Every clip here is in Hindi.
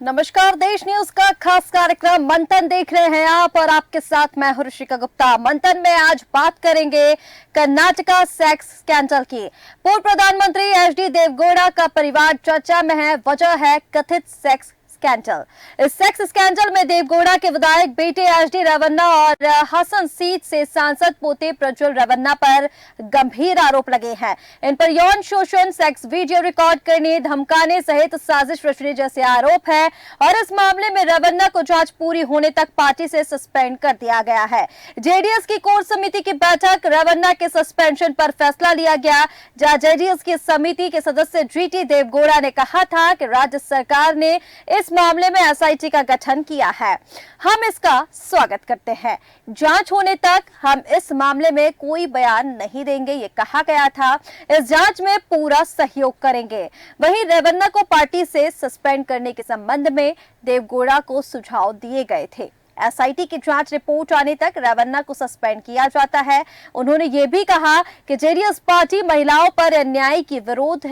नमस्कार, देश न्यूज का खास कार्यक्रम मंथन देख रहे हैं आप और आपके साथ मैं हूं ऋषिका गुप्ता। मंथन में आज बात करेंगे कर्नाटका सेक्स स्कैंडल की। पूर्व प्रधानमंत्री एचडी देवगौड़ा का परिवार चर्चा में है, वजह है कथित सेक्स स्कैंडल। इस सेक्स स्कैंडल में देवगौड़ा के विधायक बेटे एचडी रेवन्ना और हसन सीट से सांसद पोते प्रज्वल रेवन्ना पर गंभीर आरोप लगे हैं। इन पर यौन शोषण, सेक्स वीडियो रिकॉर्ड करने, धमकाने सहित साजिश रचने जैसे आरोप है और इस मामले में रेवन्ना को जांच पूरी होने तक पार्टी से सस्पेंड कर दिया गया है। जेडीएस की कोर समिति की बैठक, रेवन्ना के सस्पेंशन पर फैसला लिया गया, जहां जेडीएस की समिति के सदस्य जीटी देवगौड़ा ने कहा था कि राज्य सरकार ने इस मामले में एसआईटी का गठन किया है। हम इसका स्वागत करते हैं। जांच होने तक हम इस मामले में कोई बयान नहीं देंगे, ये कहा गया था। इस जांच में पूरा सहयोग करेंगे। वहीं रेवन्ना को पार्टी से सस्पेंड करने के संबंध में देवगौड़ा को सुझाव दिए गए थे। एसआईटी की जांच रिपोर्ट आने तक रेवन्ना को सस्पेंड किया जाता है। उन्होंने ये भी कहा कि जेडीएस पार्टी महिलाओं पर अन्याय की विरोध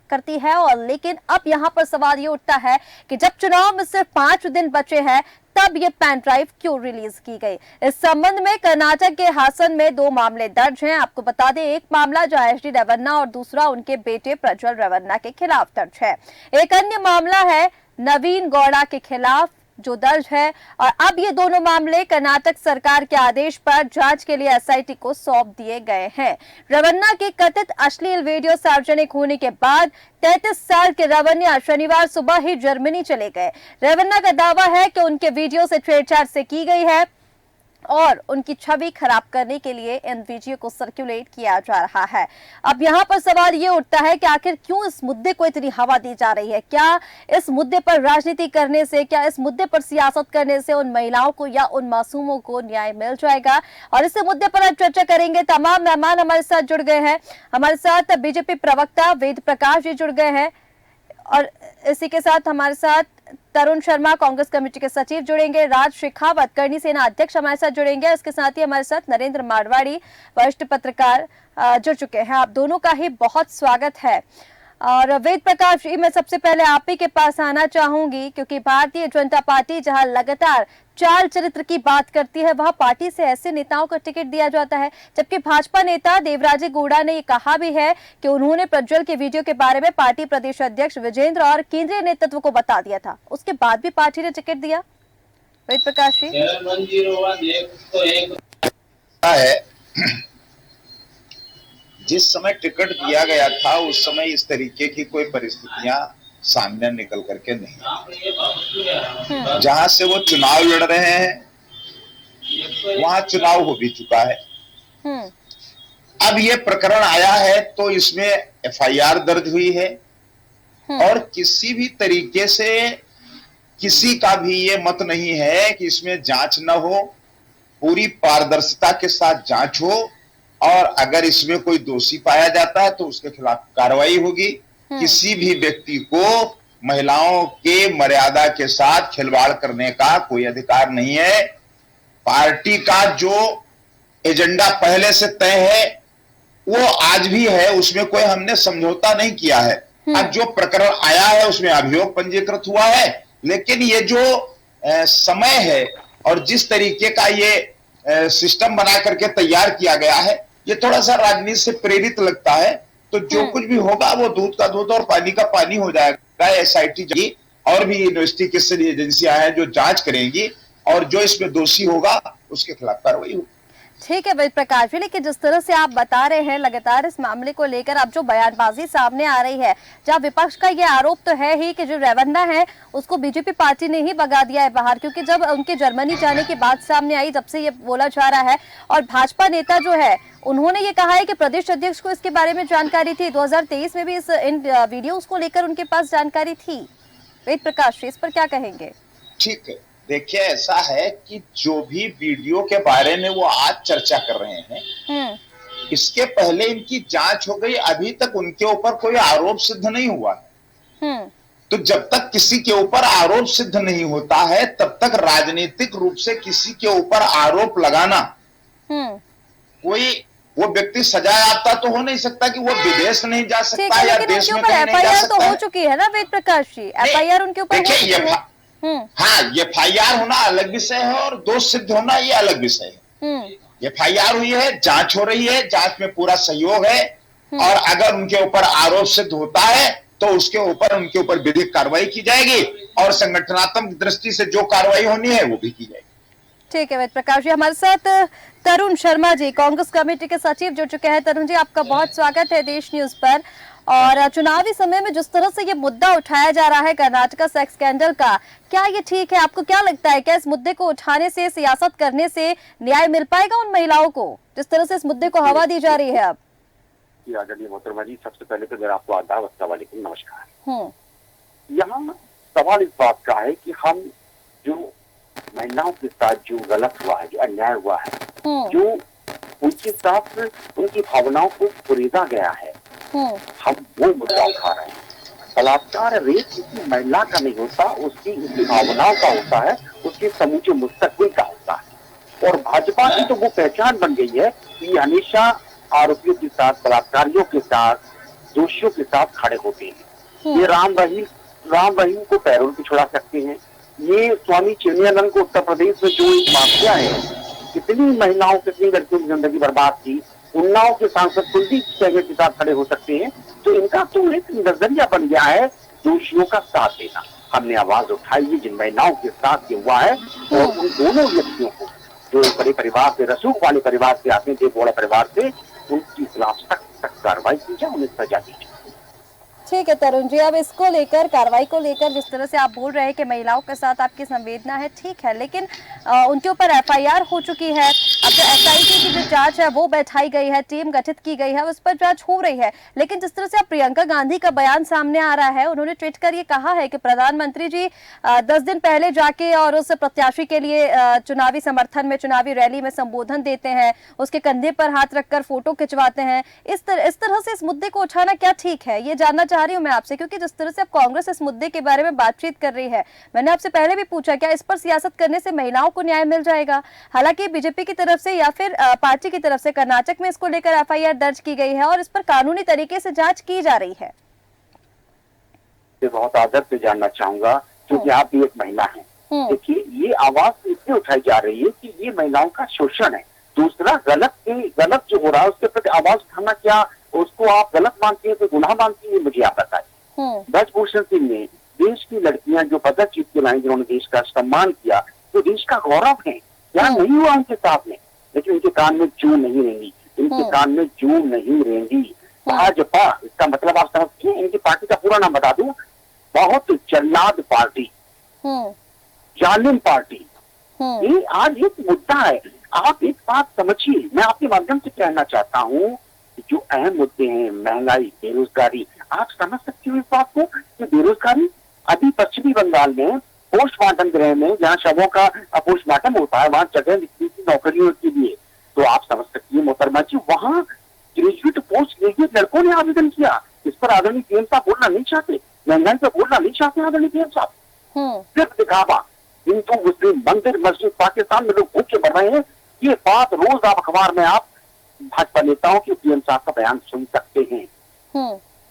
करती है और लेकिन अब यहाँ पर सवाल ये उठता है कि जब चुनाव में सिर्फ 5 दिन बचे हैं तब ये पेन ड्राइव क्यों रिलीज की गई। इस संबंध में कर्नाटक के हासन में 2 मामले दर्ज हैं। आपको बता दें, एक मामला जो एचडी रेवन्ना और दूसरा उनके बेटे प्रज्वल रेवन्ना के खिलाफ दर्ज है। एक अन्य मामला है नवीन गौड़ा के खिलाफ जो दर्ज है और अब ये दोनों मामले कर्नाटक सरकार के आदेश पर जांच के लिए एसआईटी को सौंप दिए गए हैं। रेवन्ना के कथित अश्लील वीडियो सार्वजनिक होने के बाद 33 साल के रेवन्ना शनिवार सुबह ही जर्मनी चले गए। रेवन्ना का दावा है कि उनके वीडियो से छेड़छाड़ से की गई है और उनकी छवि खराब करने के लिए इन वीडियो को सर्कुलेट किया जा रहा है। अब यहाँ पर सवाल ये उठता है कि आखिर क्यों इस मुद्दे को इतनी हवा दी जा रही है। क्या इस मुद्दे पर राजनीति करने से, क्या इस मुद्दे पर सियासत करने से उन महिलाओं को या उन मासूमों को न्याय मिल जाएगा? और इस मुद्दे पर आज चर्चा करेंगे। तमाम मेहमान हमारे साथ जुड़ गए हैं। हमारे साथ बीजेपी प्रवक्ता वेद प्रकाश जी जुड़ गए हैं और इसी के साथ हमारे साथ तरुण शर्मा कांग्रेस कमेटी के सचिव जुड़ेंगे, राज शेखावत करनी सेना अध्यक्ष हमारे साथ जुड़ेंगे। इसके साथ ही हमारे साथ नरेंद्र मारवाड़ी वरिष्ठ पत्रकार जुड़ चुके हैं। आप दोनों का ही बहुत स्वागत है। और वेद प्रकाश जी, मैं सबसे पहले आप ही के पास आना चाहूंगी क्योंकि भारतीय जनता पार्टी जहां लगातार चाल चरित्र की बात करती है, वहां पार्टी से ऐसे नेताओं को टिकट दिया जाता है, जबकि भाजपा नेता देवराजे गौड़ा ने ये कहा भी है कि उन्होंने प्रज्वल के वीडियो के बारे में पार्टी प्रदेश अध्यक्ष विजेंद्र और केंद्रीय नेतृत्व को बता दिया था, उसके बाद भी पार्टी ने टिकट दिया। वेद प्रकाश जी, जिस समय टिकट दिया गया था उस समय इस तरीके की कोई परिस्थितियां सामने निकल करके नहीं। जहां से वो चुनाव लड़ रहे हैं वहां चुनाव हो भी चुका है। अब ये प्रकरण आया है तो इसमें एफआईआर दर्ज हुई है और किसी भी तरीके से किसी का भी ये मत नहीं है कि इसमें जांच न हो। पूरी पारदर्शिता के साथ जांच हो और अगर इसमें कोई दोषी पाया जाता है तो उसके खिलाफ कार्रवाई होगी। किसी भी व्यक्ति को महिलाओं के मर्यादा के साथ खिलवाड़ करने का कोई अधिकार नहीं है। पार्टी का जो एजेंडा पहले से तय है वो आज भी है, उसमें कोई हमने समझौता नहीं किया है। अब जो प्रकरण आया है उसमें अभियोग पंजीकृत हुआ है, लेकिन ये जो समय है और जिस तरीके का ये सिस्टम बना करके तैयार किया गया है, ये थोड़ा सा राजनीति से प्रेरित लगता है। तो जो कुछ भी होगा वो दूध का दूध और पानी का पानी हो जाएगा। एसआईटी और भी इन्वेस्टिगेशन एजेंसियां हैं जो जांच करेंगी और जो इसमें दोषी होगा उसके खिलाफ कार्रवाई होगी। ठीक है वेद प्रकाश जी, लेकिन जिस तरह से आप बता रहे हैं लगातार इस मामले को लेकर अब जो बयानबाजी सामने आ रही है, जहां विपक्ष का ये आरोप तो है ही कि जो रेवन्ना है उसको बीजेपी पार्टी ने ही भगा दिया है बाहर, क्योंकि जब उनके जर्मनी जाने की बात सामने आई जब से ये बोला जा रहा है और भाजपा नेता जो है उन्होंने ये कहा है कि प्रदेश अध्यक्ष को इसके बारे में जानकारी थी। 2023 में भी इन वीडियोज को लेकर उनके पास जानकारी थी। वेद प्रकाश, इस पर क्या कहेंगे? ठीक है, देखिए ऐसा है कि जो भी वीडियो के बारे में वो आज चर्चा कर रहे हैं, इसके पहले इनकी जांच हो गई, अभी तक उनके ऊपर कोई आरोप सिद्ध नहीं हुआ है। तो जब तक किसी के ऊपर आरोप सिद्ध नहीं होता है तब तक राजनीतिक रूप से किसी के ऊपर आरोप लगाना कोई वो व्यक्ति सजा याफ्ता तो हो नहीं सकता कि वो विदेश नहीं जा सकता या लेकिन देश उनके में ऊपर कहीं नहीं जा एफआईआर तो सकता हो है। चुकी है ना वेद प्रकाश जी, एफआईआर उनके ऊपर हो देखिए चुकी ये है। हाँ, ये एफआईआर होना अलग विषय है और दोष सिद्ध होना ये अलग विषय है। एफआईआर हुई है, जांच हो रही है, जांच में पूरा सहयोग है और अगर उनके ऊपर आरोप सिद्ध होता है तो उसके ऊपर उनके ऊपर विधिक कार्रवाई की जाएगी और संगठनात्मक दृष्टि से जो कार्रवाई होनी है वो भी की जाएगी। ठीक है वेद प्रकाश जी। हमारे साथ तरुण शर्मा जी, कांग्रेस कमेटी के सचिव जुड़ चुके हैं। तरुण जी, आपका बहुत स्वागत है देश न्यूज पर। और चुनावी समय में जिस तरह से ये मुद्दा उठाया जा रहा है कर्नाटका सेक्स स्कैंडल का, क्या ये ठीक है? आपको क्या लगता है, क्या इस मुद्दे को उठाने से, सियासत करने से न्याय मिल पाएगा उन महिलाओं को, जिस तरह से इस मुद्दे को हवा दी जा रही है अब? आदरणीय मोहतरमा जी, सबसे पहले तो मेरा आपको आदाब, अस्सलाम वालेकुम, नमस्कार। यहाँ सवाल इस बात का है कि हम जो महिलाओं के साथ जो गलत हुआ है, जो अन्याय हुआ है, जो उनके साथ उनकी भावनाओं को कुरेदा गया है, हम वो मुद्दा उठा रहे हैं। बलात्कार, रेप किसी महिला का नहीं होता, उसकी भावनाओं का होता है, उसके समूचे मुस्तकबिल का होता है। और भाजपा की तो वो पहचान बन गई है कि हमेशा आरोपियों के साथ, बलात्कारियों के साथ, दोषियों के साथ खड़े होते हैं। ये राम रहीम को पैरोल पे छुड़ा सकते हैं। ये स्वामी चिन्मयानंद को उत्तर प्रदेश में जो एक माफिया है, कितनी महिलाओं, कितनी लड़कियों की जिंदगी बर्बाद की, उन्नाव के सांसद कुलदीप सिंह के साथ खड़े हो सकते हैं। तो इनका तो एक नजरिया बन गया है दोषियों का साथ देना। हमने आवाज उठाई है जिन महिलाओं के साथ ये हुआ है और उन दोनों व्यक्तियों को जो बड़े परिवार से, रसूख वाले परिवार से आते हैं, देवगौड़ा परिवार से, उनके खिलाफ सख्त कार्रवाई की जाए, उन्हें सजा दी जाए। ठीक है तरुण जी, अब इसको लेकर, कार्रवाई को लेकर जिस तरह से आप बोल रहे हैं कि महिलाओं के साथ आपकी संवेदना है, ठीक है, लेकिन उनके ऊपर एफआईआर हो चुकी है। अब जो एसआईटी की जो जांच है वो बैठाई गई है, टीम गठित की गई है, उस पर जांच हो रही है। लेकिन जिस तरह से अब प्रियंका गांधी का बयान सामने आ रहा है, उन्होंने ट्वीट कर ये कहा है कि प्रधानमंत्री जी 10 दिन पहले जाके और उस प्रत्याशी के लिए चुनावी समर्थन में, चुनावी रैली में संबोधन देते हैं, उसके कंधे पर हाथ रखकर फोटो खिंचवाते हैं। इस तरह से इस मुद्दे को उठाना क्या ठीक है? ये जानना चाह रही हूं मैं आपसे, क्योंकि जिस तरह से अब कांग्रेस इस मुद्दे के बारे में बातचीत कर रही है, मैंने आपसे पहले भी पूछा क्या इस पर सियासत करने से महिलाओं को न्याय मिल जाएगा? हालांकि बीजेपी की तरफ से या फिर पार्टी की तरफ से कर्नाटक में इसको लेकर एफआईआर दर्ज की गई है और इस पर कानूनी तरीके से जांच की जा रही है। बहुत आदर से जानना चाहूंगा क्योंकि आप भी एक महिला हैं। देखिए, ये आवाज इसलिए उठाई जा रही है कि ये महिलाओं का शोषण है। दूसरा, गलत जो हो रहा है उसके प्रति आवाज उठाना, क्या उसको आप गलत मानती है, तो गुनाह मानती है, मुझे आप बताइए। ब्रजभूषण सिंह ने देश की लड़कियां जो पदक जीत के लाई, जिन्होंने देश का सम्मान किया, तो देश का गौरव है, क्या नहीं हुआ उनके साथ में? लेकिन उनके कान में जू नहीं रहेंगी, इनके कान में जू नहीं रहेंगी। भाजपा, इसका मतलब आप समझते हैं, इनकी पार्टी का पूरा नाम बता दूं, बहुत जल्लाद पार्टी, जालिम पार्टी। ये आज एक मुद्दा है। आप एक बात समझिए, मैं आपके माध्यम से कहना चाहता हूँ, जो अहम मुद्दे हैं, महंगाई, बेरोजगारी, आप समझ सकते हो इस बात को कि बेरोजगारी अभी पश्चिमी बंगाल में पोस्टमार्टम गृह में, जहाँ शवों का पोस्टमार्टम होता है, वहां जगह निकली थी नौकरियों के लिए। तो आप समझ सकती है मोहतरमा जी, वहां ग्रेजुएट, पोस्ट ग्रेजुएट लड़कों ने आवेदन किया। इस पर आदरणीय पीएम साहब बोलना नहीं चाहते, महंगाई पर बोलना नहीं चाहते आदरणीय पीएम साहब। सिर्फ दिखावा, हिंदू, मुस्लिम, मंदिर, मस्जिद, पाकिस्तान में लोग भूखे बढ़ रहे हैं। ये बात रोज आप अखबार में आप भाजपा नेताओं की, पीएम साहब का बयान सुन सकते हैं।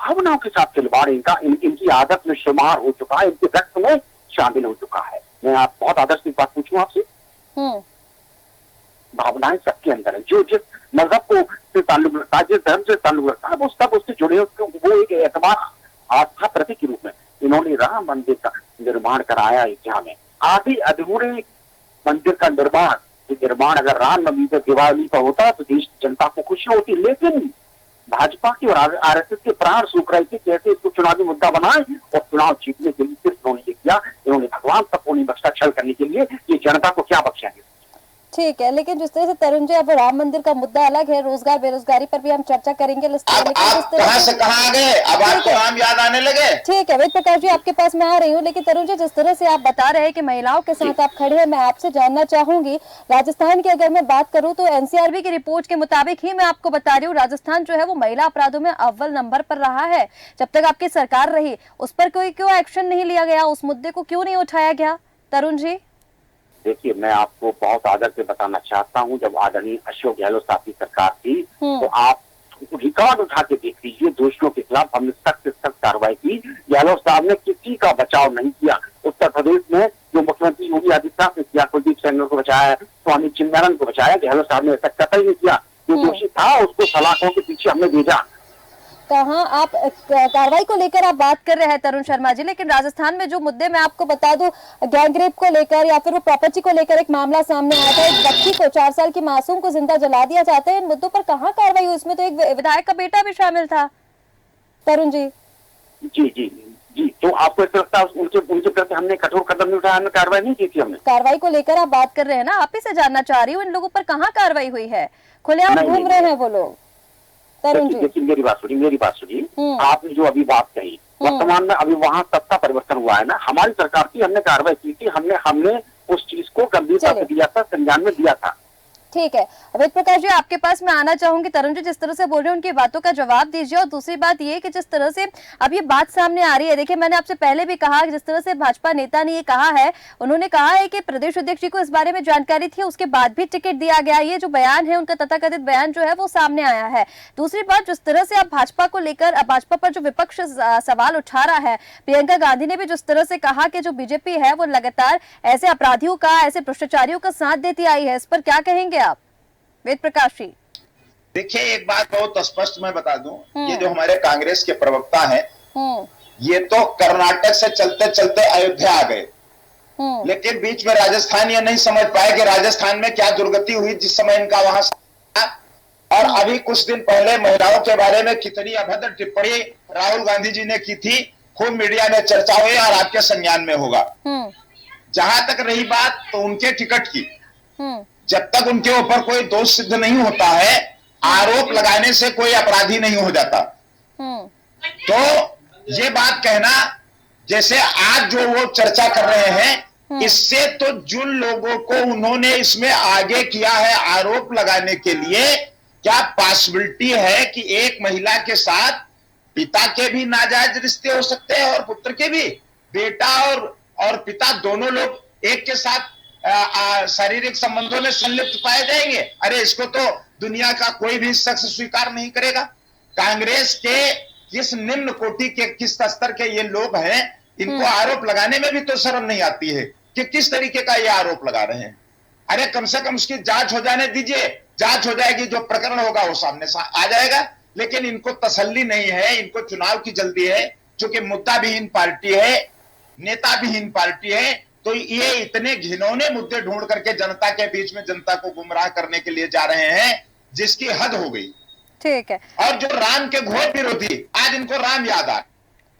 भावनाओं के साथ खिलवाड़ इनकी आदत में शुमार हो चुका है, इनके रक्त में शामिल हो चुका है। मैं आप बहुत आदर्श की बात पूछूं आपसे, भावनाएं सबके अंदर है। जो जिस मजहब को से ताल्लुक रखता है, जिस धर्म से ताल्लुक रखता है, वो सब उससे जुड़े, वो एक एतबार, आस्था प्रतीक के रूप में इन्होंने राम मंदिर का निर्माण कराया। यहाँ में आधे अधूरे मंदिर का निर्माण अगर रामनवमी पर, दिवाली पर होता तो देश जनता को खुशी होती। लेकिन भाजपा की और आरएसएस के प्राण सूख रहे थे, कैसे इसको चुनावी मुद्दा बनाए और चुनाव जीतने के लिए सिर्फ इन्होंने ये किया। इन्होंने भगवान तक को नहीं बख्शा, छल करने के लिए ये जनता को क्या बख्शेंगे? ठीक है, लेकिन जिस तरह से तरुण जी, अब राम मंदिर का मुद्दा अलग है, रोजगार बेरोजगारी पर भी हम चर्चा करेंगे। आप कहां से कहां आ गए? अब आपको नाम याद आने लगे? ठीक है वेद प्रकाश जी, आपके पास मैं आ रही हूँ। लेकिन तरुण जी, जिस तरह से आप बता रहे हैं कि महिलाओं के साथ आप खड़े हैं, मैं आपसे जानना चाहूंगी, राजस्थान की अगर मैं बात करूँ तो एनसीआरबी की रिपोर्ट के मुताबिक ही मैं आपको बता रही हूँ, राजस्थान जो है वो महिला अपराधों में अव्वल नंबर पर रहा है। जब तक आपकी सरकार रही, उस पर क्यों एक्शन नहीं लिया गया? उस मुद्दे को क्यों नहीं उठाया गया तरुण जी? देखिए, मैं आपको बहुत आदर से बताना चाहता हूँ, जब आदरणीय अशोक गहलोत साहब की सरकार थी तो आप रिकॉर्ड उठा के देख लीजिए, दोषियों के खिलाफ हमने सख्त से सख्त कार्रवाई की। गहलोत साहब ने किसी का बचाव नहीं किया। उत्तर प्रदेश में जो मुख्यमंत्री योगी आदित्यनाथ ने किया, कुलदीप सेंगर को बचाया, स्वामी चिन्मयानंद को बचाया, गहलोत साहब ने ऐसा कतई नहीं किया। जो दोषी था उसको सलाखों के पीछे हमने भेजा। कहाँ आप कार्रवाई को लेकर आप बात कर रहे हैं तरुण शर्मा जी, लेकिन राजस्थान में जो मुद्दे मैं आपको बता दूं, गैंगरेप को लेकर या फिर वो प्रॉपर्टी को लेकर एक मामला सामने आया था, एक बच्ची को 4 साल की मासूम को जिंदा जला दिया जाता है। इन मुद्दों पर कहाँ कार्रवाई हुई? इसमें तो एक विधायक का बेटा भी शामिल था तरुण जी। जी जी जी, तो आपको ऐसा लगता है उनके प्रति हमने कठोर कदम नहीं उठाया, हमने कार्रवाई नहीं की थी? हमने कार्रवाई को लेकर आप बात कर रहे हैं ना, आप ही से जानना चाह रही हूँ इन लोगों पर कहाँ कार्रवाई हुई है? खुलेआम घूम रहे हैं वो लोग। देखिए, मेरी बात सुनिए। आपने जो अभी बात कही, वर्तमान में अभी वहाँ सत्ता परिवर्तन हुआ है ना, हमारी सरकार की, हमने कार्रवाई की थी, हमने उस चीज को गंभीरता से लिया था, संज्ञान में दिया था। ठीक है, वेद प्रकाश जी आपके पास मैं आना चाहूंगी। तरुण जी जिस तरह से बोल रहे हैं उनकी बातों का जवाब दीजिए। और दूसरी बात ये कि जिस तरह से अब ये बात सामने आ रही है, देखिए मैंने आपसे पहले भी कहा कि जिस तरह से भाजपा नेता ने ये कहा है, उन्होंने कहा है कि प्रदेश अध्यक्ष जी को इस बारे में जानकारी थी, उसके बाद भी टिकट दिया गया। ये जो बयान है उनका, तथाकथित बयान जो है वो सामने आया है। दूसरी बात, जिस तरह से अब भाजपा को लेकर, भाजपा पर जो विपक्ष सवाल उठा रहा है, प्रियंका गांधी ने भी जिस तरह से कहा कि जो बीजेपी है वो लगातार ऐसे अपराधियों का, ऐसे भ्रष्टाचारियों का साथ देती आई है, इस पर क्या कहेंगे आप वेद प्रकाश जी? देखिए, एक बात बहुत स्पष्ट मैं बता दूं, ये जो हमारे कांग्रेस के प्रवक्ता हैं, ये तो कर्नाटक से चलते चलते अयोध्या आ गए, लेकिन बीच में राजस्थान ये नहीं समझ पाए कि राजस्थान में क्या दुर्गति हुई जिस समय इनका वहां। और अभी कुछ दिन पहले महिलाओं के बारे में कितनी अभद्र टिप्पणी राहुल गांधी जी ने की थी, खूब मीडिया में चर्चा हुई और आपके संज्ञान में होगा। जहां तक रही बात तो उनके टिकट की, जब तक उनके ऊपर कोई दोष सिद्ध नहीं होता है, आरोप लगाने से कोई अपराधी नहीं हो जाता। तो ये बात कहना, जैसे आज जो वो चर्चा कर रहे हैं, इससे तो जिन लोगों को उन्होंने इसमें आगे किया है आरोप लगाने के लिए, क्या पॉसिबिलिटी है कि एक महिला के साथ पिता के भी नाजायज रिश्ते हो सकते हैं और पुत्र के भी? बेटा और पिता दोनों लोग एक के साथ शारीरिक संबंधों में संलिप्त पाए जाएंगे? अरे इसको तो दुनिया का कोई भी शख्स स्वीकार नहीं करेगा। कांग्रेस के किस निम्न कोटि के, किस स्तर के ये लोग हैं, इनको आरोप लगाने में भी तो शर्म नहीं आती है कि किस तरीके का ये आरोप लगा रहे हैं। अरे कम से कम उसकी जांच हो जाने दीजिए, जांच हो जाएगी, जो प्रकरण होगा वो सामने आ जाएगा। लेकिन इनको तसल्ली नहीं है, इनको चुनाव की जल्दी है, क्योंकि मुद्दा विहीन पार्टी है, नेता विहीन पार्टी है, तो ये इतने घिनौने मुद्दे ढूंढ करके जनता के बीच में जनता को गुमराह करने के लिए जा रहे हैं, जिसकी हद हो गई। ठीक है। और जो राम के घोर विरोधी, आज इनको राम याद आ।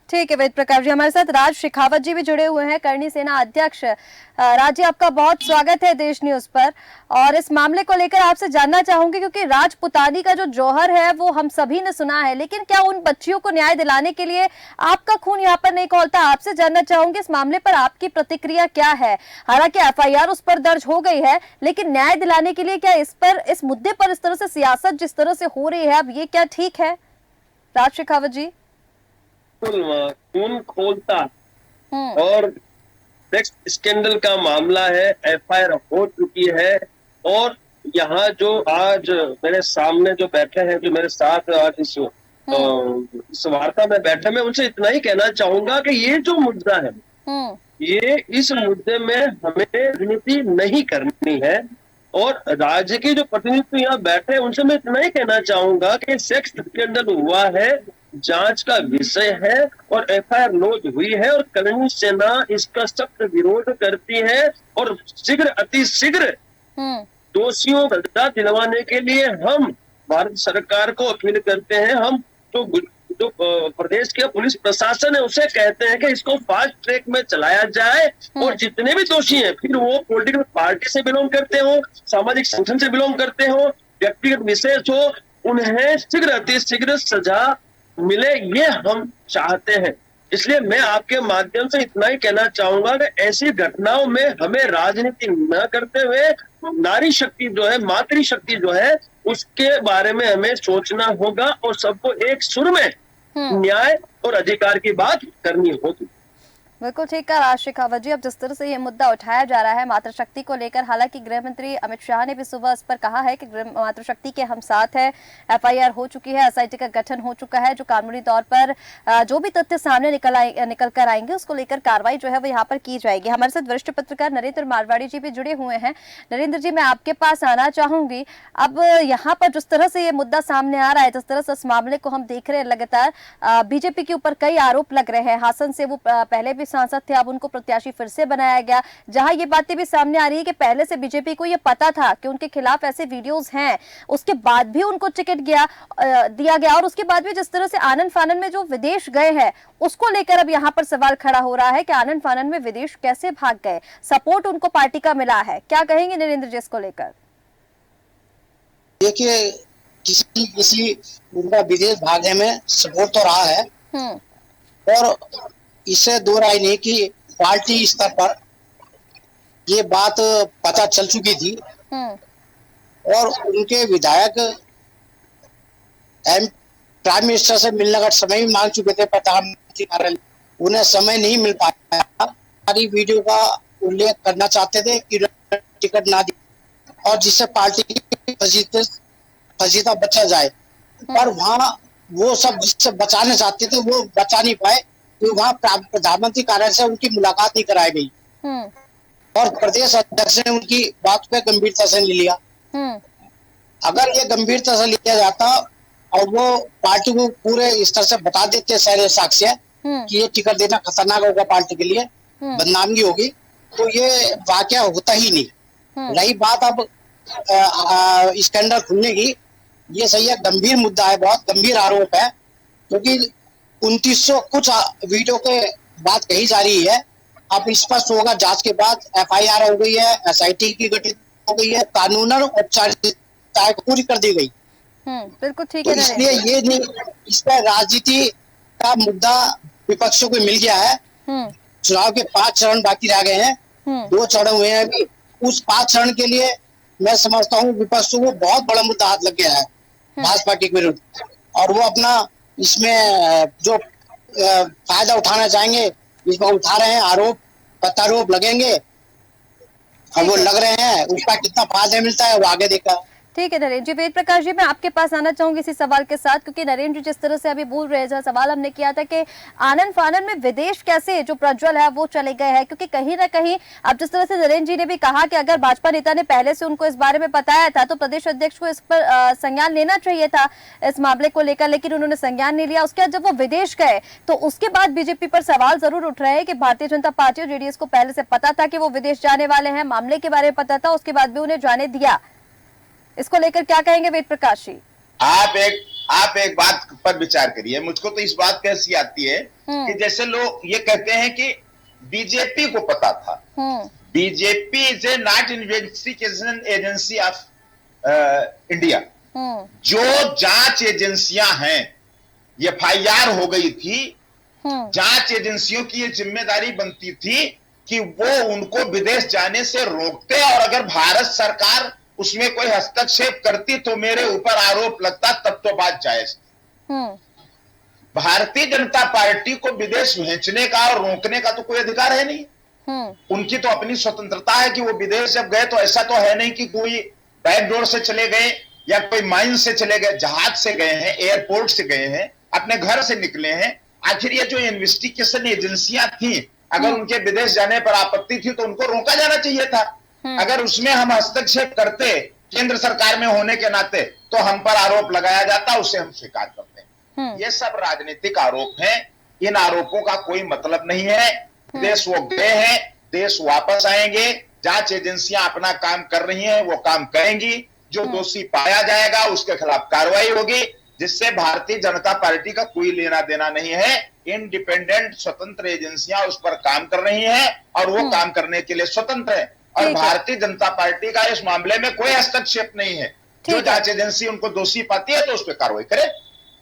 ठीक है वेद प्रकाश जी, हमारे साथ राज शेखावत जी भी जुड़े हुए हैं, करणी सेना अध्यक्ष। राज जी आपका बहुत स्वागत है देश न्यूज पर। और इस मामले को लेकर आपसे जानना चाहूंगी, क्योंकि राजपुतानी का जो जौहर है वो हम सभी ने सुना है, लेकिन क्या उन बच्चियों को न्याय दिलाने के लिए आपका खून यहाँ पर नहीं खौलता? आपसे जानना चाहूंगी इस मामले पर आपकी प्रतिक्रिया क्या है? हालांकि FIR उस पर दर्ज हो गई है, लेकिन न्याय दिलाने के लिए क्या इस मुद्दे पर इस तरह से सियासत जिस तरह से हो रही है, अब ये क्या ठीक है? राज शेखावत जी। खून खोलता और सेक्स स्कैंडल का मामला है, FIR हो चुकी है। और यहाँ जो आज मेरे सामने जो बैठे हैं, जो मेरे साथ आज इस वार्ता में बैठे, मैं उनसे इतना ही कहना चाहूंगा कि ये जो मुद्दा है, ये इस मुद्दे में हमें राजनीति नहीं करनी है। और राज्य के जो प्रतिनिधि यहाँ बैठे हैं उनसे मैं इतना ही कहना चाहूंगा कि सेक्स स्कैंडल हुआ है, जांच का विषय है और FIR लॉन्च हुई है, और करणी सेना इसका सख्त विरोध करती है। और शीघ्र, अति शीघ्र दोषियों को सजा दिलवाने के लिए हम भारत सरकार को अपील करते हैं। हम जो प्रदेश के पुलिस प्रशासन है उसे कहते हैं कि इसको फास्ट ट्रैक में चलाया जाए, और जितने भी दोषी हैं, फिर वो पॉलिटिकल पार्टी से बिलोंग करते हो, सामाजिक संगठन से बिलोंग करते हो, व्यक्तिगत विशेष हो, उन्हें शीघ्र, अति शीघ्र सजा मिले, ये हम चाहते हैं। इसलिए मैं आपके माध्यम से इतना ही कहना चाहूंगा कि ऐसी घटनाओं में हमें राजनीति न करते हुए नारी शक्ति जो है, मातृशक्ति जो है, उसके बारे में हमें सोचना होगा और सबको एक सुर में न्याय और अधिकार की बात करनी होगी। बिल्कुल ठीक कहा राज शेखावत जी। अब जिस तरह से ये मुद्दा उठाया जा रहा है मातृशक्ति को लेकर, हालांकि गृह मंत्री अमित शाह ने भी सुबह इस पर कहा है कि मातृशक्ति के हम साथ है, एफआईआर हो चुकी है, एसआईटी का गठन हो चुका है, जो कानूनी तौर पर जो भी तथ्य सामने निकल कर आएंगे उसको लेकर कार्रवाई जो है वो यहाँ पर की जाएगी। हमारे साथ वरिष्ठ पत्रकार नरेंद्र मारवाड़ी जी भी जुड़े हुए हैं। नरेंद्र जी, मैं आपके पास आना चाहूंगी। अब यहाँ पर जिस तरह से ये मुद्दा सामने आ रहा है, जिस तरह से इस मामले को हम देख रहे हैं, लगातार बीजेपी के ऊपर कई आरोप लग रहे हैं। हासन से वो पहले भी सांसद थे, अब उनको प्रत्याशी फिर से बनाया गया, जहां ये बातें भी सामने आ रही है कि पहले से बीजेपी को ये पता था कि उनके खिलाफ ऐसे वीडियोस हैं, उसके बाद भी उनको टिकट दिया गया। और उसके बाद भी जिस तरह से आनन फानन में जो विदेश गए हैं उसको लेकर अब यहाँ पर सवाल खड़ा हो रहा है कि आनन फानन में विदेश कैसे भाग गए, सपोर्ट उनको पार्टी का मिला है। क्या कहेंगे नरेंद्र जी इसको लेकर? देखिए, किसी उनका विदेश भागने में सपोर्ट तो रहा है, और इससे दो राय नहीं कि पार्टी स्तर पर ये बात पता चल चुकी थी, और उनके विधायक प्राइम मिनिस्टर से मिलने का समय भी मांग चुके थे प्रधानमंत्री कार्यालय, उन्हें समय नहीं मिल पाया। सारी वीडियो का उल्लेख करना चाहते थे कि टिकट ना दी, और जिससे पार्टी की फजीता बचा जाए, पर वहाँ वो सब जिससे बचाने चाहते थे वो बचा नहीं पाए, तो वहाँ प्रधानमंत्री कार्यालय से उनकी मुलाकात नहीं कराई गई, और प्रदेश अध्यक्ष ने उनकी बात पे गंभीरता से ले लिया। अगर ये गंभीरता से लिया जाता और वो पार्टी को पूरे स्तर से बता देते सारे साक्ष्य कि ये टिकट देना खतरनाक होगा, पार्टी के लिए बदनामी होगी, तो ये वाकया होता ही नहीं। रही बात अब स्कैंडल खुलने की, ये सही है, गंभीर मुद्दा है, बहुत गंभीर आरोप है, क्योंकि 2900 कुछ वीडियो के बात कही जा रही है। अब स्पष्ट होगा जांच के बाद, एफआईआर हो गई है, एसआईटी की गठित हो गई है, कानूनन औपचारिकताएं पूरी कर दी गई। बिल्कुल ठीक है। तो इसलिए ये नहीं, इसका राजनीति का मुद्दा विपक्षों को मिल गया है। चुनाव के 5 चरण बाकी रह गए हैं, 2 चरण हुए हैं अभी। उस 5 चरण के लिए मैं समझता हूँ विपक्षों को बहुत बड़ा मुद्दा हाथ लग गया है भाजपा के विरुद्ध, और वो अपना इसमें जो फायदा उठाना चाहेंगे इसमें उठा रहे हैं, आरोप प्रत्यारोप लगेंगे, और वो लग रहे हैं, उसका कितना फायदा मिलता है वो आगे देखा। ठीक है नरेंद्र जी। वेद प्रकाश जी, मैं आपके पास आना चाहूंगी इसी सवाल के साथ, क्योंकि नरेंद्र जी जिस तरह से अभी बोल रहे हैं, सवाल हमने किया था कि आनन फानन में विदेश कैसे जो प्रज्वल है वो चले गए हैं, क्योंकि कहीं ना कहीं अब जिस तरह से नरेंद्र जी ने भी कहा कि अगर भाजपा नेता ने पहले से उनको इस बारे में बताया था तो प्रदेश अध्यक्ष को इस पर संज्ञान लेना चाहिए था इस मामले को लेकर, लेकिन उन्होंने संज्ञान नहीं लिया। उसके बाद जब वो विदेश गए तो उसके बाद बीजेपी पर सवाल जरूर उठ रहे हैं कि भारतीय जनता पार्टी और जेडीएस को पहले से पता था कि वो विदेश जाने वाले हैं, मामले के बारे में पता था, उसके बाद भी उन्हें जाने दिया। इसको लेकर क्या कहेंगे वेद प्रकाश जी? आप एक बात पर विचार करिए। मुझको तो इस बात की हंसी आती है कि जैसे लोग ये कहते हैं कि बीजेपी को पता था। BJP is a not investigation agency of India. जो जांच एजेंसियां हैं, एफआईआर हो गई थी, जांच एजेंसियों की ये जिम्मेदारी बनती थी कि वो उनको विदेश जाने से रोकते, और अगर भारत सरकार उसमें कोई हस्तक्षेप करती तो मेरे ऊपर आरोप लगता, तब तो बात जायज। भारतीय जनता पार्टी को विदेश भेजने का और रोकने का तो कोई अधिकार है नहीं। उनकी तो अपनी स्वतंत्रता है कि वो विदेश जब गए तो ऐसा तो है नहीं कि कोई बैक डोर से चले गए या कोई माइन से चले गए, जहाज से गए हैं, एयरपोर्ट से गए हैं, अपने घर से निकले हैं। आखिर ये जो इन्वेस्टिगेशन एजेंसियां थी, अगर उनके विदेश जाने पर आपत्ति थी तो उनको रोका जाना चाहिए था। अगर उसमें हम हस्तक्षेप करते केंद्र सरकार में होने के नाते तो हम पर आरोप लगाया जाता, उसे हम स्वीकार करते हैं। ये सब राजनीतिक आरोप हैं, इन आरोपों का कोई मतलब नहीं है। देश वो गए हैं, देश वापस आएंगे, जांच एजेंसियां अपना काम कर रही हैं, वो काम करेंगी। जो दोषी पाया जाएगा उसके खिलाफ कार्रवाई होगी, जिससे भारतीय जनता पार्टी का कोई लेना देना नहीं है। इंडिपेंडेंट स्वतंत्र एजेंसियां उस पर काम कर रही हैं और वो काम करने के लिए स्वतंत्र है, और भारतीय जनता पार्टी का इस मामले में कोई हस्तक्षेप नहीं है। जो जांच एजेंसी उनको दोषी पाती है तो उस पर कार्रवाई करे।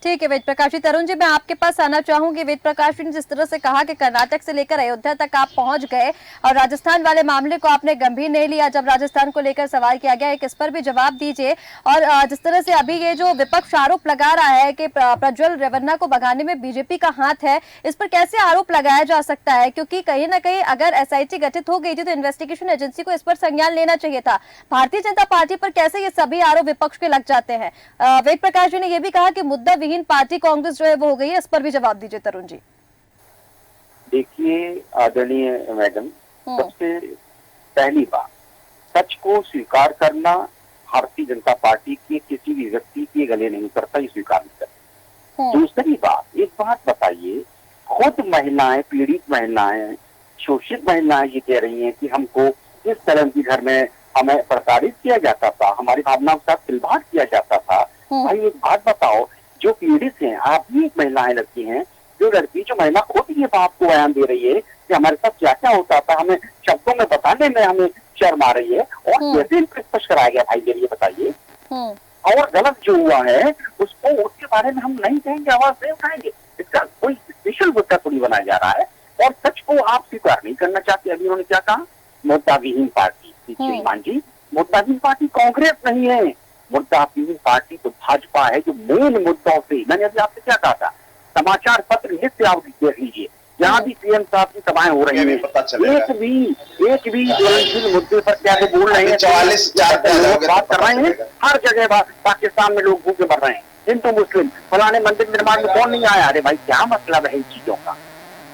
ठीक है वेद प्रकाश जी। तरुण जी, मैं आपके पास आना चाहूंगी। वेद प्रकाश जी ने जिस तरह से कहा कि कर्नाटक से लेकर अयोध्या तक आप पहुंच गए और राजस्थान वाले मामले को आपने गंभीर नहीं लिया, जब राजस्थान को लेकर सवाल किया गया, इस पर भी जवाब दीजिए। और जिस तरह से अभी ये जो विपक्ष आरोप लगा रहा है कि प्रज्वल रेवन्ना को भगाने में बीजेपी का हाथ है, इस पर कैसे आरोप लगाया जा सकता है? क्योंकि कहीं ना कहीं अगर एसआईटी गठित हो गई थी तो इन्वेस्टिगेशन एजेंसी को इस पर संज्ञान लेना चाहिए था। भारतीय जनता पार्टी पर कैसे ये सभी आरोप विपक्ष के लग जाते हैं? वेद प्रकाश जी ने यह भी कहा कि मुद्दा विहीन पार्टी कांग्रेस जो है वो हो गई है, इस पर भी जवाब दीजिए तरुण जी। देखिए आदरणीय मैडम, सबसे पहली बात, सच को स्वीकार करना भारतीय जनता पार्टी के किसी भी व्यक्ति के गले नहीं करता, ये स्वीकार नहीं करता। दूसरी बात, एक बात बताइए, खुद महिलाएं, पीड़ित महिलाएं, शोषित महिलाएं ये कह रही हैं कि हमको इस तरह की घर में हमें प्रताड़ित किया जाता था, हमारी भावनाओं के साथ खिलवाड़ किया जाता था। भाई एक बात बताओ, जो पीड़ित हैं, आप भी एक महिलाएं लड़की हैं, जो महिला खुद ये बात को बयान दे रही है कि हमारे साथ क्या क्या होता था, हमें शब्दों में बताने में हमें शर्म आ रही है, और कैसे इनको स्पष्ट कराया गया भाई, ये बताइए। और गलत जो हुआ है उसको, उसके बारे में हम नहीं कहेंगे, आवाज नहीं उठाएंगे, इसका कोई स्पेशल मुद्दा थोड़ी बनाया जा रहा है। और सच को आप स्वीकार नहीं करना चाहते। अभी उन्होंने क्या कहा, मुद्दाविहीन पार्टी। श्रीमान जी, मुद्दाविहीन पार्टी कांग्रेस नहीं है, मुद्दाविहीन पार्टी तो भाजपा है, जो मेन मुद्दों से, मैंने अभी आपसे क्या कहा था, समाचार पत्र नित्य आप देख लीजिए, जहाँ भी सीएम साहब की सभाएं हो रही है, एक भी ज्वलनशील मुद्दे पर क्या बोल रहे हैं, 44 बात कर रहे हैं, हर जगह पाकिस्तान में लोग भूखे मर रहे हैं, हिंदू मुस्लिम, फलाने मंदिर निर्माण में कौन नहीं आया। अरे भाई क्या मतलब है इन चीजों का?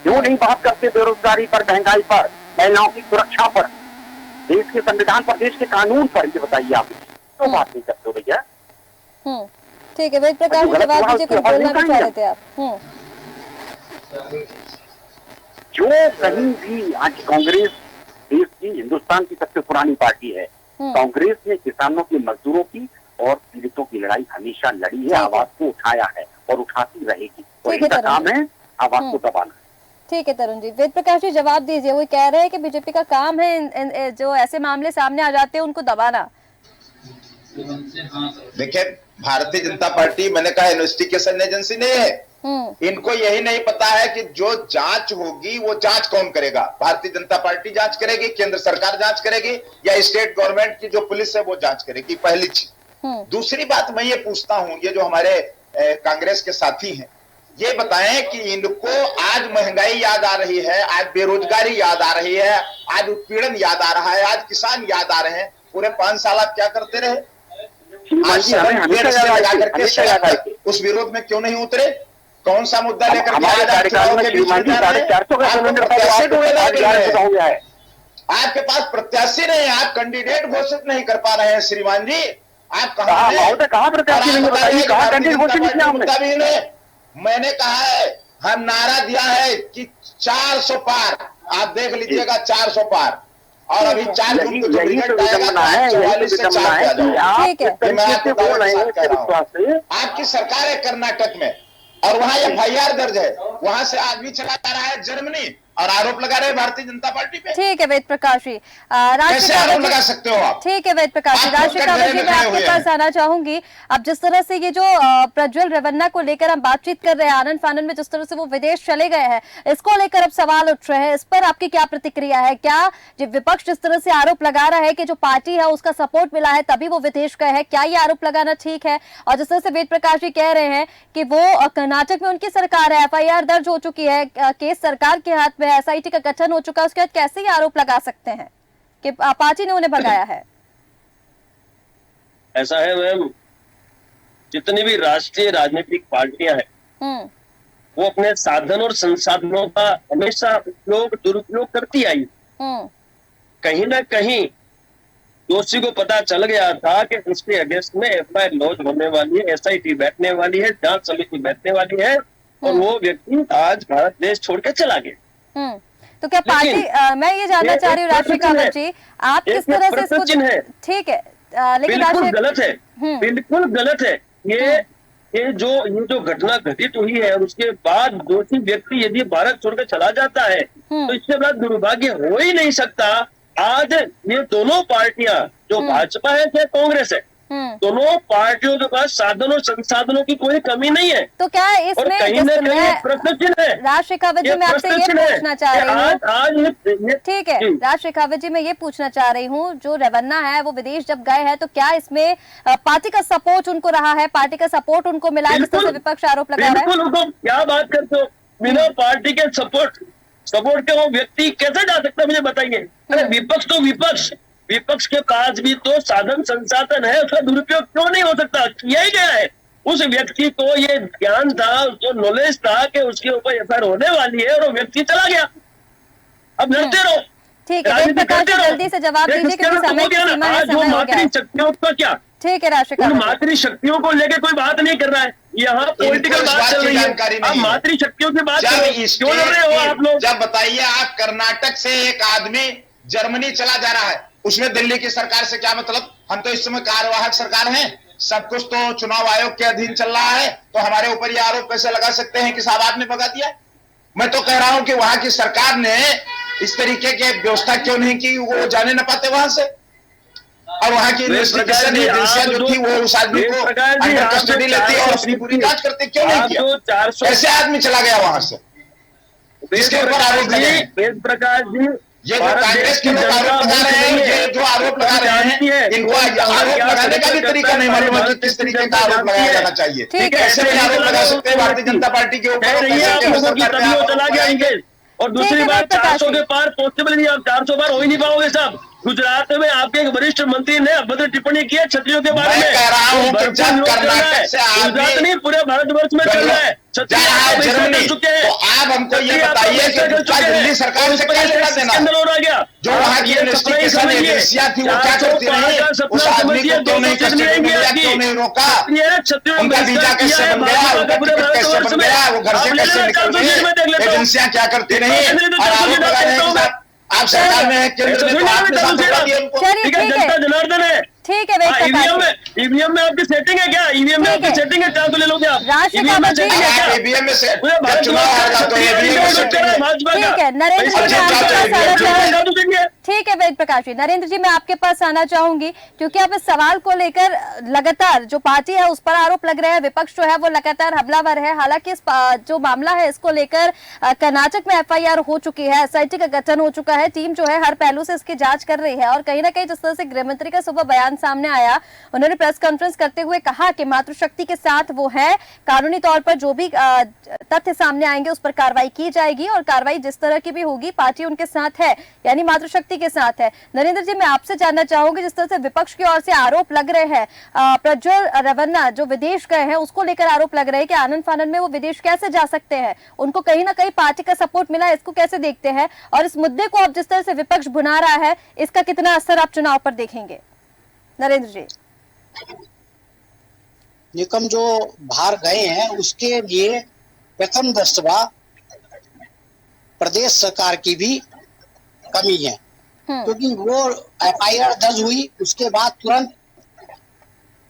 क्यों नहीं बात करते बेरोजगारी पर, महंगाई पर, महिलाओं की सुरक्षा पर, देश के संविधान पर, देश के कानून पर? ये बताइए आप तो बात नहीं करते हो भैया। ठीक है वेद प्रकाश, जवाब दीजिए, कुछ बोलना भी चाह रहे थे आप। जो कहीं भी आज कांग्रेस देश की, हिंदुस्तान की सबसे पुरानी पार्टी है, कांग्रेस ने किसानों की, मजदूरों की और पीड़ितों की लड़ाई हमेशा लड़ी है, आवाज को उठाया है और उठाती रहेगी। तो इनका काम है आवाज को दबाना। ठीक है तरुण जी। वेद प्रकाश जी, जवाब दीजिए। वो कह रहे हैं कि बीजेपी का काम है जो ऐसे मामले सामने आ जाते हैं उनको दबाना। देखिए, भारतीय जनता पार्टी, मैंने कहा, इन्वेस्टिगेशन एजेंसी नहीं है। इनको यही नहीं पता है कि जो जांच होगी वो जांच कौन करेगा। भारतीय जनता पार्टी जांच करेगी, केंद्र सरकार जांच करेगी, या स्टेट गवर्नमेंट की जो पुलिस है वो जांच करेगी, पहली चीज। दूसरी बात मैं ये पूछता हूं, ये जो हमारे कांग्रेस के साथी हैं, ये बताएं कि इनको आज महंगाई याद आ रही है, आज बेरोजगारी याद आ रही है, आज उत्पीड़न याद आ रहा है, आज किसान याद आ रहे हैं। पूरे 5 साल आप क्या करते रहे? उस विरोध में क्यों नहीं उतरे? कौन सा मुद्दा लेकर आपके पास प्रत्याशी नहीं है, आप कैंडिडेट घोषित नहीं कर पा रहे हैं। श्रीमान जी, आप कहाँ प्रत्याशी नहीं बताइए, कहाँ कैंडिडेट घोषित किया हमने? मैंने कहा है, हम नारा दिया है कि 400 पार, आप देख लीजिएगा 400 पार, और अभी 4 जून को जो रिजल्ट आएगा 44 से 4 पे आ जाओ। आपकी सरकार है कर्नाटक में, और वहां एफआईआर दर्ज है, वहां से आदमी चला जा रहा है जर्मनी, और आरोप लगा रहे हैं भारतीय जनता पार्टी पे। ठीक है वेद प्रकाश जी, कैसे आरोप लगा सकते हो आप? ठीक है वेद प्रकाश जी। राष्ट्रीय कांग्रेस में आपके पास आना चाहूंगी। अब जिस तरह से ये जो प्रज्वल रेवन्ना को लेकर हम बातचीत कर रहे हैं, आनंद फानन में जिस तरह से वो विदेश चले गए हैं, इसको लेकर अब सवाल उठ रहे हैं, इस पर आपकी क्या प्रतिक्रिया है? क्या जो विपक्ष जिस तरह से आरोप लगा रहा है कि जो पार्टी है उसका सपोर्ट मिला है तभी वो विदेश गए हैं, क्या ये आरोप लगाना ठीक है? और जिस तरह से वेद प्रकाश जी कह रहे हैं कि वो कर्नाटक में उनकी सरकार है, एफआईआर दर्ज हो चुकी है, केस सरकार के हाथ में, एसआईटी का गठन हो चुका है, उसके बाद कैसे ये आरोप लगा सकते हैं कि पार्टी ने उन्हें भगाया है? ऐसा है मैम, जितनी भी राष्ट्रीय राजनीतिक पार्टियां हैं वो अपने साधन और संसाधनों का हमेशा उपयोग, दुरुपयोग करती आई। कहीं ना कहीं दोषी को पता चल गया था कि इसके अगेंस्ट में एफआईआर लॉन्च होने वाली है, एसआईटी बैठने वाली है, जांच समिति बैठने वाली है, और वो व्यक्ति आज भारत देश छोड़ के चला गया। तो क्या पार्टी, मैं ये जानना चाह रही हूँ राष्ट्रीय कांग्रेस जी, आप किस तरह से इसको, ठीक है, लेकिन बिल्कुल गलत है, बिल्कुल गलत है। ये जो घटना घटित हुई है, और उसके बाद दोषी व्यक्ति यदि भारत छोड़कर चला जाता है तो इससे बड़ा दुर्भाग्य हो ही नहीं सकता। आज ये दोनों पार्टियां, जो भाजपा है चाहे कांग्रेस है, दोनों पार्टियों के पास साधनों संसाधनों की कोई कमी नहीं है। तो क्या और इसमें कहीं न कहीं ये प्रश्न चिन्ह है। राज शेखावत जी, मैं आपसे ये पूछना चाह रही हूँ, आज ठीक है राज शेखावत जी, मैं ये पूछना चाह रही हूँ, जो रेवन्ना है वो विदेश जब गए हैं तो क्या इसमें पार्टी का सपोर्ट उनको रहा है, पार्टी का सपोर्ट उनको मिला है, जिस तरह से विपक्ष आरोप लगा रहा है? बिल्कुल, क्या बात करते हो, बिना पार्टी के सपोर्ट के वो व्यक्ति कैसे जा सकता है, मुझे बताइए। अरे विपक्ष तो विपक्ष के पास भी तो साधन संसाधन है, उसका दुरुपयोग क्यों नहीं हो सकता? किया ही गया है। उस व्यक्ति को ये ज्ञान था, उसको नॉलेज था कि उसके ऊपर एफआईआर होने वाली है और वो व्यक्ति चला गया। अब लड़ते रहो, ठीक है, जल्दी से जवाब दीजिए क्योंकि समय की सीमा है, समय हो गया है। शक्तियों का क्या, ठीक है राज शेखावत, मातृशक्तियों को लेकर कोई बात नहीं कर रहा है, यहाँ पॉलिटिकल बात चल रही है। आप मातृशक्तियों की बात क्यों कर रहे हो आप लोग? जब बताइए, आप कर्नाटक से एक आदमी जर्मनी चला जा रहा है, उसमें दिल्ली की सरकार से क्या मतलब? हम तो इस समय कार्यवाहक सरकार हैं, सब कुछ तो चुनाव आयोग के अधीन चल रहा है, तो हमारे ऊपर ये आरोप कैसे लगा सकते हैं कि साहब आपने भगा दिया? मैं तो कह रहा हूं कि वहां की सरकार ने इस तरीके की व्यवस्था क्यों नहीं की, वो जाने न पाते वहां से, और वहां की इन्वेस्टिगेशन एजेंसियां जो थी वो उस आदमी को अंडर कस्टडी लेती और अपनी पूरी जांच करते, क्यों नहीं किया? कैसे आदमी चला गया वहां से जिसके ऊपर आरोप लगे? वेद प्रकाश जी, ये जो कांग्रेस के लोग आरोप लगा रहे हैं, ये जो आरोप लगा रहे हैं, इनको आरोप लगाने का भी तरीका नहीं मालूम है कि किस तरीके का आरोप लगाया जाना चाहिए। कैसे भी आरोप लगा सकते हैं भारतीय जनता पार्टी के ऊपर? चला गया। और दूसरी बात, 400 के पार पॉसिबल नहीं, आप 400 पार हो ही नहीं पाओगे साहब। गुजरात में आपके एक वरिष्ठ मंत्री ने अभद्र टिप्पणी की है क्षत्रियों के बारे में। कह रहा हूं कि जब कर्नाटक से गुजरात नहीं, पूरे भारतवर्ष में चल रहा है। जर्मनी, तो आप हमको ये बताइए कि दिल्ली सरकार से क्या लेना देना? जो वहाँ की इन्वेस्टिगेशन एजेंसियां थी वो क्या करती रही? उस आदमी को क्यों नहीं कस्टडी में लिया, क्यों नहीं रोका? उनका वीजा कैसे बन गया, उनका टिकट कैसे बन गया, वो घर से कैसे निकल गए? एजेंसियां क्या करती रही? और आरोप लगा रहे हैं आप सरकार में, केंद्र में, तो आपने सांत्वना दी उनको। जनता जनार्दन है, ठीक है। ईवीएम में आपकी सेटिंग है क्या? ईवीएम में आपकी सेटिंग है, क्या तो ले लोगे आप? ईवीएम में सेटिंग है क्या? ईवीएम में से चुनाव आएगा तो ईवीएम में सेटिंग है। ठीक है नरेंद्र जी, ठीक है वेद प्रकाश जी, नरेंद्र जी मैं आपके पास आना चाहूंगी क्योंकि अब इस सवाल को लेकर लगातार जो पार्टी है उस पर आरोप लग रहे हैं, विपक्ष जो है वो लगातार हमलावर है। हालांकि इस जो मामला है इसको लेकर कर्नाटक में एफआईआर हो चुकी है, एसआईटी का गठन हो चुका है, टीम जो है हर पहलू से इसकी जांच कर रही है। और कहीं ना कहीं जिस तरह से गृह मंत्री का सुबह बयान सामने आया, उन्होंने प्रेस कॉन्फ्रेंस करते हुए कहा कि मातृशक्ति के साथ वो है, कानूनी तौर पर जो भी तथ्य सामने आएंगे उस पर कार्रवाई की जाएगी और कार्रवाई जिस तरह की भी होगी पार्टी उनके साथ है, यानी मातृशक्ति के साथ है। नरेंद्र जी मैं आपसे जानना चाहूंगी, जिस तरह से विपक्ष की ओर से आरोप लग रहे हैं, प्रज्वल रेवन्ना जो विदेश गए हैं उसको लेकर आरोप लग रहे हैं कि आनंद फानन में वो विदेश कैसे जा सकते हैं, उनको कहीं ना कहीं पार्टी का सपोर्ट मिला, इसको कैसे देखते हैं? और इस मुद्दे को अब जिस तरह से विपक्ष भुना रहा है इसका कितना असर आप चुनाव पर देखेंगे? नरेंद्र जी, निकम जो बाहर गए हैं उसके लिए प्रथम दृष्टया प्रदेश सरकार की भी कमी है, क्योंकि वो एफआईआर दर्ज हुई उसके बाद तुरंत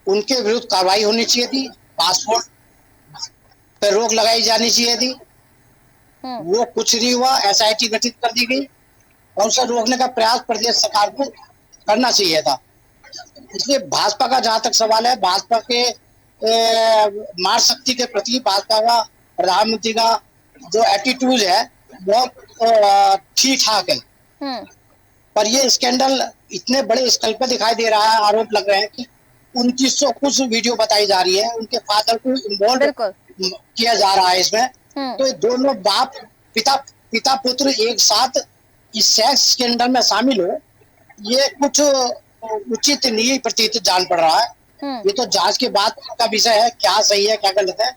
उनके विरुद्ध कार्रवाई होनी चाहिए थी, पासपोर्ट पर रोक लगाई जानी चाहिए थी। वो कुछ नहीं हुआ, एसआईटी गठित कर दी गई और उसे रोकने का प्रयास प्रदेश सरकार को करना चाहिए था। इसलिए भाजपा का जहां तक सवाल है, भाजपा के मार शक्ति के प्रति भाजपा का प्रधानमंत्री का जो एटीट्यूड है बहुत ठीक ठाक है, पर ये स्कैंडल इतने बड़े स्केल पे दिखाई दे रहा है, आरोप लग रहे हैं कि 2900 कुछ वीडियो बताई जा रही है, उनके फादर को इन्वॉल्व किया जा रहा है इसमें। तो ये दोनों बाप पिता पुत्र एक साथ इस सेक्स स्कैंडल में शामिल हो, ये कुछ उचित नहीं प्रतीत जान पड़ रहा है। ये तो जांच के बाद का विषय है, क्या सही है क्या गलत है,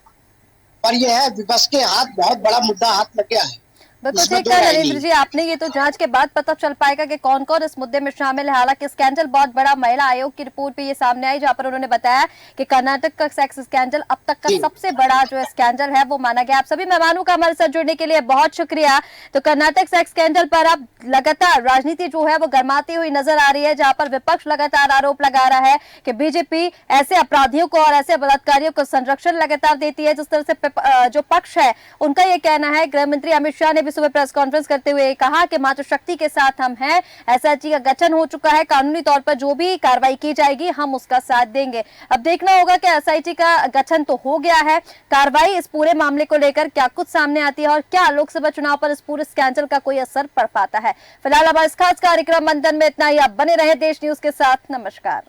पर यह है विपक्ष के हाथ बहुत बड़ा मुद्दा हाथ लग गया है। बिल्कुल ठीक है नरेंद्र जी, आपने ये तो जांच के बाद पता चल पाएगा कि कौन कौन इस मुद्दे में शामिल है। हालांकि स्कैंडल बहुत बड़ा, महिला आयोग की रिपोर्ट पे ये सामने आई जहां पर उन्होंने बताया कि कर्नाटक का सेक्स स्कैंडल अब तक का सबसे बड़ा जो स्कैंडल है वो माना गया। आप सभी मेहमानों का हमारे साथ जुड़ने के लिए बहुत शुक्रिया। तो कर्नाटक सेक्स स्कैंडल पर अब लगातार राजनीति जो है वो गर्माती हुई नजर आ रही है, जहां पर विपक्ष लगातार आरोप लगा रहा है कि बीजेपी ऐसे अपराधियों को और ऐसे बलात्कारियों को संरक्षण लगातार देती है। जिस तरह से जो पक्ष है उनका ये कहना है, गृह मंत्री अमित शाह ने भी सुबह प्रेस कॉन्फ्रेंस करते हुए कहा कि मातृशक्ति के साथ हम हैं, एसआईटी का गठन हो चुका है, कानूनी तौर पर जो भी कार्रवाई की जाएगी हम उसका साथ देंगे। अब देखना होगा कि एसआईटी का गठन तो हो गया है, कार्रवाई इस पूरे मामले को लेकर क्या कुछ सामने आती है और क्या लोकसभा चुनाव पर इस पूरे स्कैंडल का कोई असर पड़ पाता है। फिलहाल हमारे इस खास कार्यक्रम मंथन में इतना ही। आप बने रहे देश न्यूज के साथ। नमस्कार।